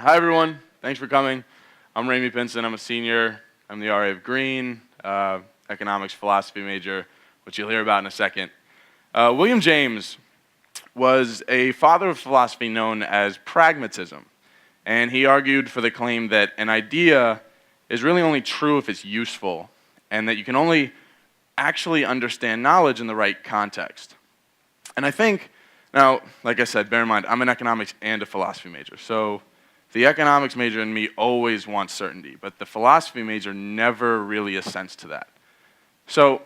Hi, everyone. Thanks for coming. I'm Ramey Pinson. I'm a senior. I'm the RA of Green, economics philosophy major, which you'll hear about in a second. William James was a father of philosophy known as pragmatism, and he argued for the claim that an idea is really only true if it's useful, and that you can only actually understand knowledge in the right context. And I think, now, like I said, bear in mind, I'm an economics and a philosophy major, so the economics major in me always wants certainty, but the philosophy major never really assents to that. So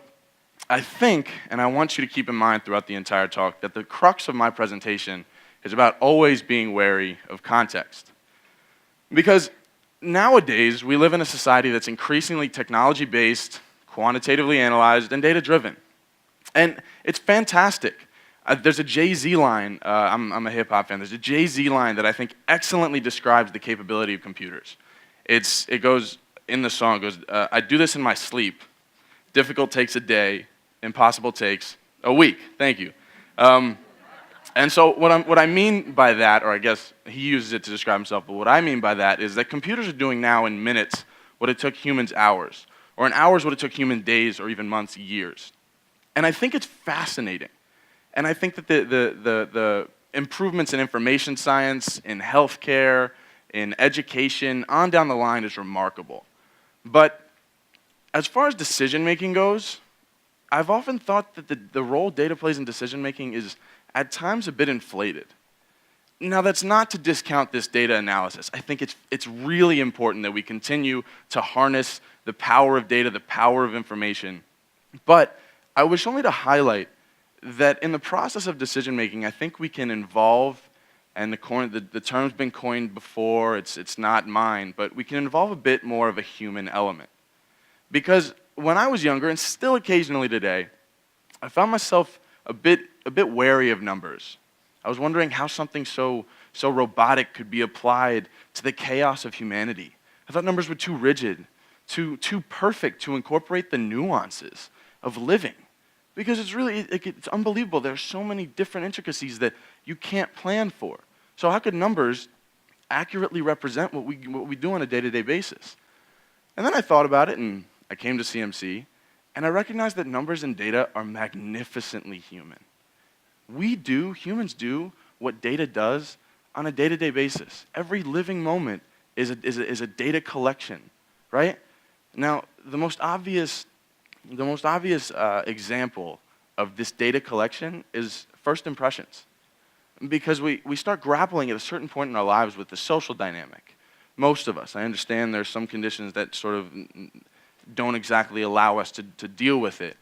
I think, and I want you to keep in mind throughout the entire talk, that the crux of my presentation is about always being wary of context. Because nowadays, we live in a society that's increasingly technology-based, quantitatively analyzed, and data-driven. And it's fantastic. There's a Jay-Z line, I'm a hip-hop fan, there's a Jay-Z line that I think excellently describes the capability of computers. It goes, in the song, it goes, I do this in my sleep. Difficult takes a day, impossible takes a week. Thank you. And so what I mean by that, or I guess he uses it to describe himself, but what I mean by that is that computers are doing now in minutes what it took humans hours, or in hours what it took human days, or even months, years. And I think it's fascinating. And I think that the improvements in information science, in healthcare, in education, on down the line is remarkable. But as far as decision-making goes, I've often thought that the role data plays in decision-making is at times a bit inflated. Now, that's not to discount this data analysis. I think it's really important that we continue to harness the power of data, the power of information. But I wish only to highlight that in the process of decision-making, I think we can involve, and the term's been coined before, it's not mine, but we can involve a bit more of a human element. Because when I was younger, and still occasionally today, I found myself a bit wary of numbers. I was wondering how something so robotic could be applied to the chaos of humanity. I thought numbers were too rigid, too perfect to incorporate the nuances of living. Because it's unbelievable. There are so many different intricacies that you can't plan for. So how could numbers accurately represent what we do on a day-to-day basis? And then I thought about it, and I came to CMC, and I recognized that numbers and data are magnificently human. Humans do what data does on a day-to-day basis. Every living moment is a data collection, right? Now, the most obvious example of this data collection is first impressions. Because we start grappling at a certain point in our lives with the social dynamic. Most of us. I understand there's some conditions that sort of don't exactly allow us to deal with it.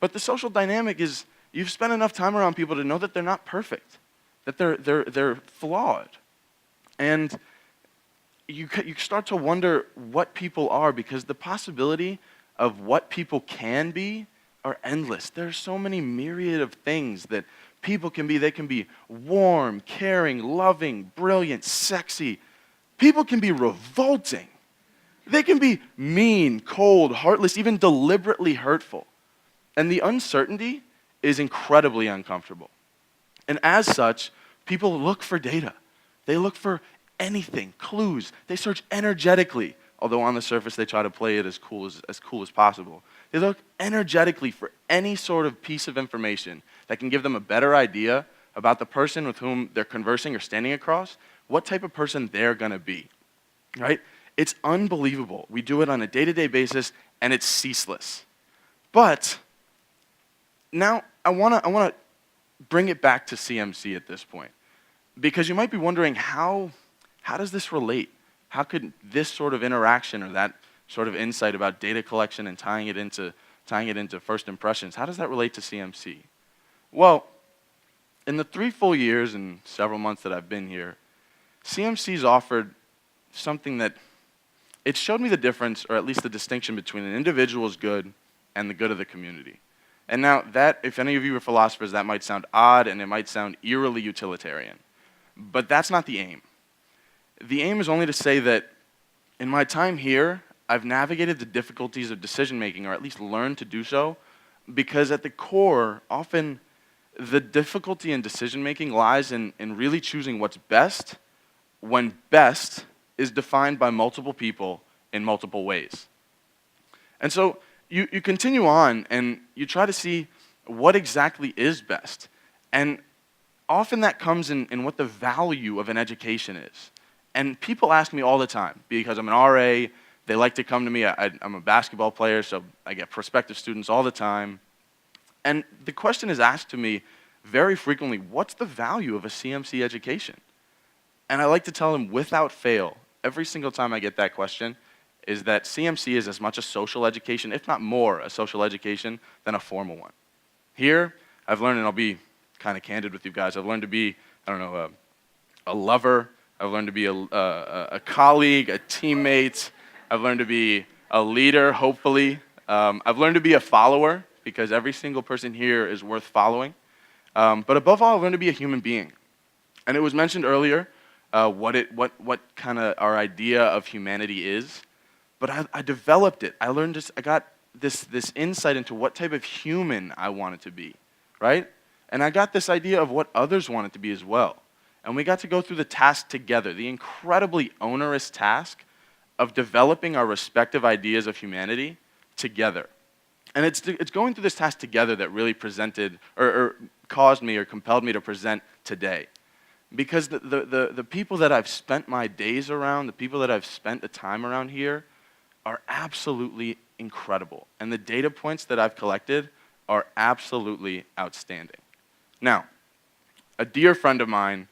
But the social dynamic is, you've spent enough time around people to know that they're not perfect, that they're flawed. And you start to wonder what people are, because the possibility of what people can be are endless. There's so many myriad of things that people can be. They can be warm, caring, loving, brilliant, sexy. People can be revolting. They can be mean, cold, heartless, even deliberately hurtful. And the uncertainty is incredibly uncomfortable. And as such, people look for data. They look for anything, clues. They search energetically. Although on the surface they try to play it as cool as possible. They look energetically for any sort of piece of information that can give them a better idea about the person with whom they're conversing or standing across, what type of person they're going to be, right? It's unbelievable. We do it on a day-to-day basis, and it's ceaseless. But now I want to bring it back to CMC at this point, because you might be wondering how does this relate? How could this sort of interaction or that sort of insight about data collection and tying it into first impressions, how does that relate to CMC? Well, in the 3 full years and several months that I've been here, CMC's offered something that, it showed me the difference, or at least the distinction between an individual's good and the good of the community. And now that, if any of you are philosophers, that might sound odd and it might sound eerily utilitarian. But that's not the aim. The aim is only to say that in my time here, I've navigated the difficulties of decision-making, or at least learned to do so, because at the core, often the difficulty in decision-making lies in really choosing what's best, when best is defined by multiple people in multiple ways. And so you continue on and you try to see what exactly is best. And often that comes in what the value of an education is. And people ask me all the time, because I'm an RA, they like to come to me. I'm a basketball player, so I get prospective students all the time. And the question is asked to me very frequently, what's the value of a CMC education? And I like to tell them without fail, every single time I get that question, is that CMC is as much a social education, if not more a social education, than a formal one. Here, I've learned, and I'll be kind of candid with you guys, I've learned to be, a lover, I've learned to be a colleague, a teammate, I've learned to be a leader, hopefully. I've learned to be a follower, because every single person here is worth following. But above all, I've learned to be a human being. And it was mentioned earlier what kind of our idea of humanity is. But I developed it. I got this insight into what type of human I wanted to be, right? And I got this idea of what others wanted to be as well. And we got to go through the task together, the incredibly onerous task of developing our respective ideas of humanity together. And it's going through this task together that really presented, or caused me or compelled me to present today. Because the people that I've spent my days around, the people that I've spent the time around here, are absolutely incredible. And the data points that I've collected are absolutely outstanding. Now, a dear friend of mine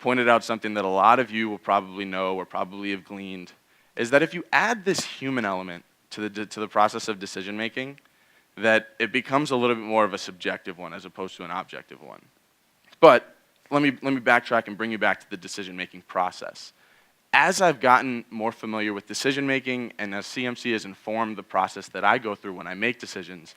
pointed out something that a lot of you will probably know or probably have gleaned, is that if you add this human element to the process of decision making, that it becomes a little bit more of a subjective one as opposed to an objective one. But let me backtrack and bring you back to the decision making process. As I've gotten more familiar with decision making and as CMC has informed the process that I go through when I make decisions,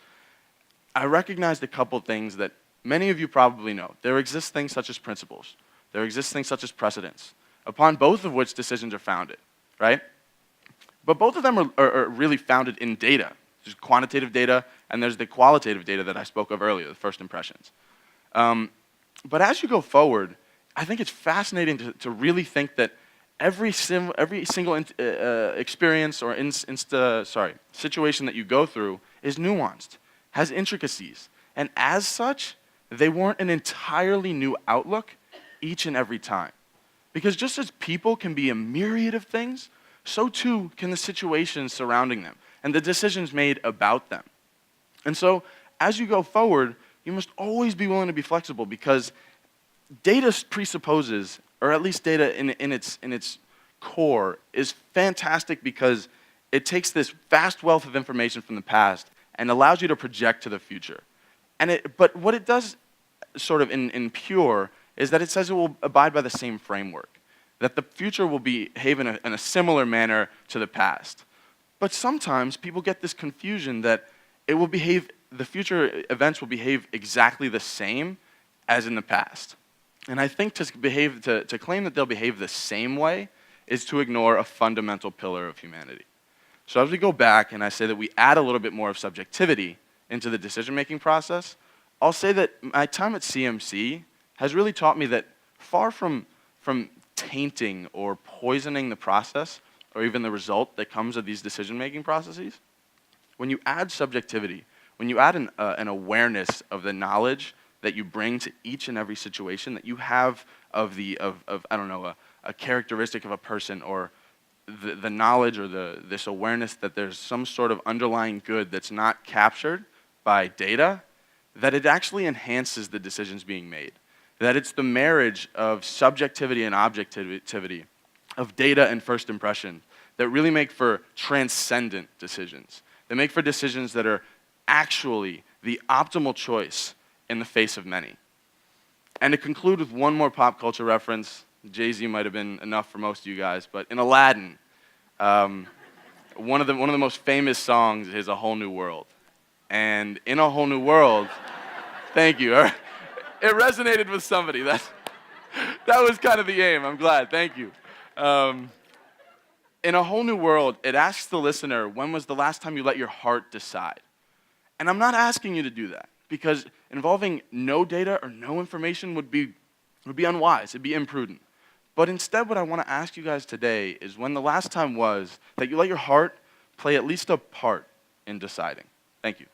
I recognized a couple things that many of you probably know. There exist things such as principles. There exist things such as precedents, upon both of which decisions are founded, right? But both of them are really founded in data. There's quantitative data, and there's the qualitative data that I spoke of earlier, the first impressions. But as you go forward, I think it's fascinating to really think that every single experience or situation that you go through is nuanced, has intricacies, and as such, they warrant an entirely new outlook each and every time. Because just as people can be a myriad of things, so too can the situations surrounding them and the decisions made about them. And so, as you go forward, you must always be willing to be flexible, because data presupposes, or at least data in its core, is fantastic because it takes this vast wealth of information from the past and allows you to project to the future. But what it does, sort of in pure, is that it says it will abide by the same framework, that the future will behave in a similar manner to the past. But sometimes people get this confusion that the future events will behave exactly the same as in the past. And I think to claim that they'll behave the same way is to ignore a fundamental pillar of humanity. So as we go back and I say that we add a little bit more of subjectivity into the decision-making process, I'll say that my time at CMC has really taught me that far from tainting or poisoning the process or even the result that comes of these decision-making processes, when you add subjectivity, when you add an awareness of the knowledge that you bring to each and every situation that you have of a characteristic of a person, or the knowledge or this awareness that there's some sort of underlying good that's not captured by data, that it actually enhances the decisions being made. That it's the marriage of subjectivity and objectivity, of data and first impression, that really make for transcendent decisions. They make for decisions that are actually the optimal choice in the face of many. And to conclude with one more pop culture reference, Jay-Z might have been enough for most of you guys, but in Aladdin, one of the most famous songs is A Whole New World. And in A Whole New World, thank you. It resonated with somebody. That was kind of the aim. I'm glad. Thank you. In A Whole New World, it asks the listener, when was the last time you let your heart decide? And I'm not asking you to do that, because involving no data or no information would be unwise. It'd be imprudent. But instead, what I want to ask you guys today is when the last time was that you let your heart play at least a part in deciding. Thank you.